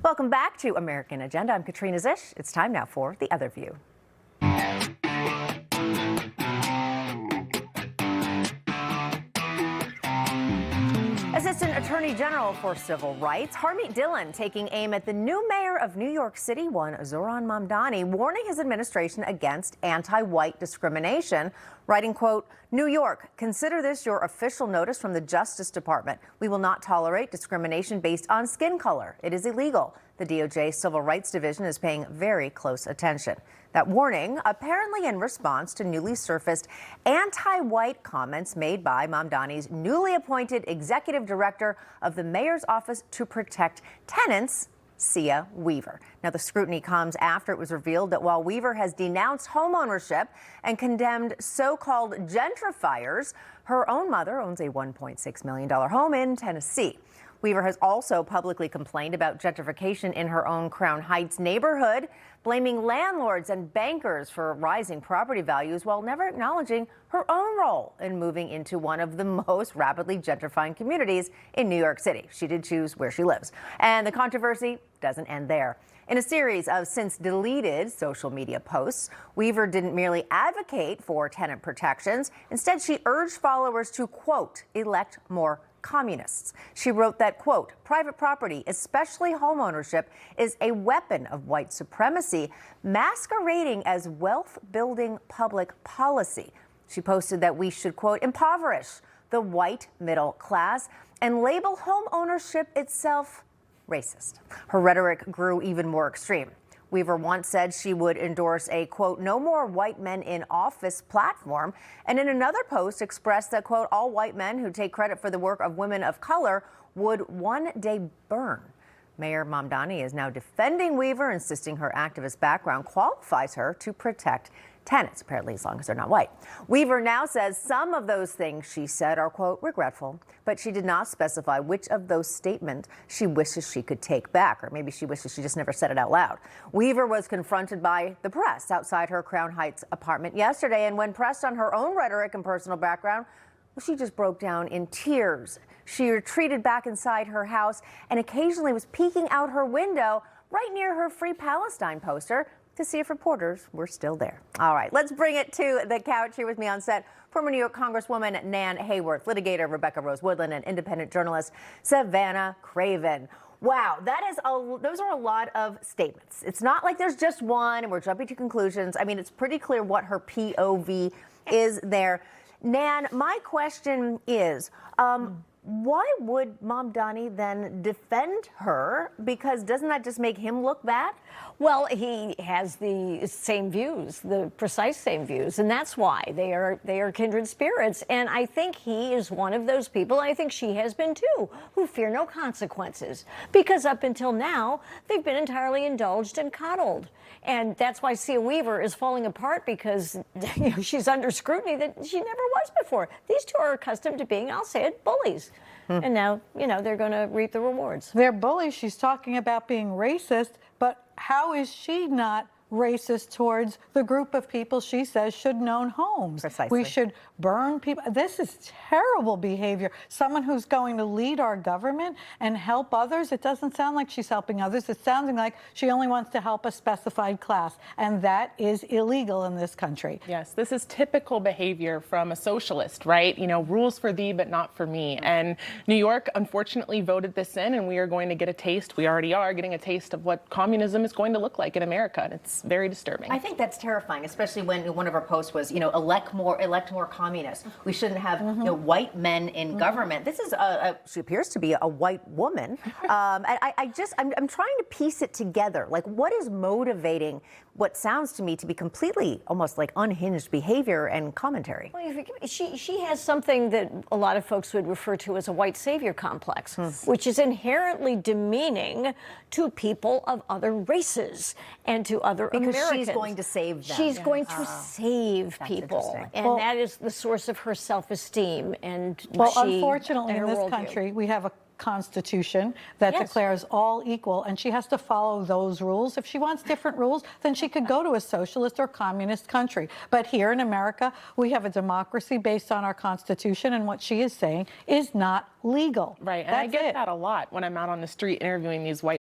Welcome back to American Agenda. I'm Katrina Zish. It's time now for The Other View. Assistant Attorney General for Civil Rights, Harmeet Dillon, taking aim at the new mayor of New York City, one Zohran Mamdani, warning his administration against anti-white discrimination, writing, quote, "New York, consider this your official notice from the Justice Department. We will not tolerate discrimination based on skin color. It is illegal. The DOJ Civil Rights Division is paying very close attention." That warning apparently in response to newly surfaced anti-white comments made by Mamdani's newly appointed executive director of the mayor's office to protect tenants, Cea Weaver. Now, the scrutiny comes after it was revealed that while Weaver has denounced homeownership and condemned so-called gentrifiers, her own mother owns a $1.6 million home in Tennessee. Weaver has also publicly complained about gentrification in her own Crown Heights neighborhood, blaming landlords and bankers for rising property values while never acknowledging her own role in moving into one of the most rapidly gentrifying communities in New York City. She did choose where she lives. And the controversy doesn't end there. In a series of since deleted social media posts, Weaver didn't merely advocate for tenant protections. Instead, she urged followers to, quote, elect more communists. She wrote that, quote, private property, especially homeownership, is a weapon of white supremacy masquerading as wealth-building public policy. She posted that we should, quote, impoverish the white middle class and label homeownership itself racist. Her rhetoric grew even more extreme. Weaver once said she would endorse a, quote, no more white men in office platform, and in another post expressed that, quote, all white men who take credit for the work of women of color would one day burn. Mayor Mamdani is now defending Weaver, insisting her activist background qualifies her to protect tenants, apparently as long as they're not white. Weaver now says some of those things she said are, quote, regretful, but she did not specify which of those statements she wishes she could take back, or maybe she wishes she just never said it out loud. Weaver was confronted by the press outside her Crown Heights apartment yesterday, and when pressed on her own rhetoric and personal background, well, she just broke down in tears. She retreated back inside her house and occasionally was peeking out her window right near her Free Palestine poster to see if reporters were still there. All right, let's bring it to the couch. Here with me on set, former New York Congresswoman Nan Hayworth, litigator Rose Woodland, and independent journalist Savannah Raven. Wow, those are a lot of statements. It's not like there's just one and we're jumping to conclusions. I mean, it's pretty clear what her POV is there. Nan, my question is, why would Mamdani then defend her? Because doesn't that just make him look bad? Well, he has the same views, the precise same views, and that's why they are kindred spirits. And I think he is one of those people, and I think she has been too, who fear no consequences. Because up until now, they've been entirely indulged and coddled. And that's why Cea Weaver is falling apart, because she's under scrutiny that she never was before. These two are accustomed to being, I'll say it, bullies. And now, they're going to reap the rewards. They're bullies. She's talking about being racist, but how is she not racist towards the group of people she says shouldn't own homes? Precisely. We should burn people. This is terrible behavior. Someone who's going to lead our government and help others, it doesn't sound like she's helping others. It's sounding like she only wants to help a specified class, and that is illegal in this country. Yes, this is typical behavior from a socialist, right? Rules for thee, but not for me. And New York, unfortunately, voted this in, and we are going to get a taste. We already are getting a taste of what communism is going to look like in America. And it's very disturbing. I think that's terrifying, especially when one of our posts was, elect more communists. We shouldn't have white men in government. This is she appears to be a white woman. I'm trying to piece it together. Like, what is motivating what sounds to me to be completely almost like unhinged behavior and commentary? Well, she has something that a lot of folks would refer to as a white savior complex, which is inherently demeaning to people of other races and to other Americans. Because she's going to save them. She's going to save people. And that is the source of her self-esteem. And unfortunately, in this country, we have a Constitution that declares all equal, and she has to follow those rules. If she wants different rules, then she could go to a socialist or communist country. But here in America, we have a democracy based on our Constitution, and what she is saying is not legal. Right, and I get that a lot when I'm out on the street interviewing these white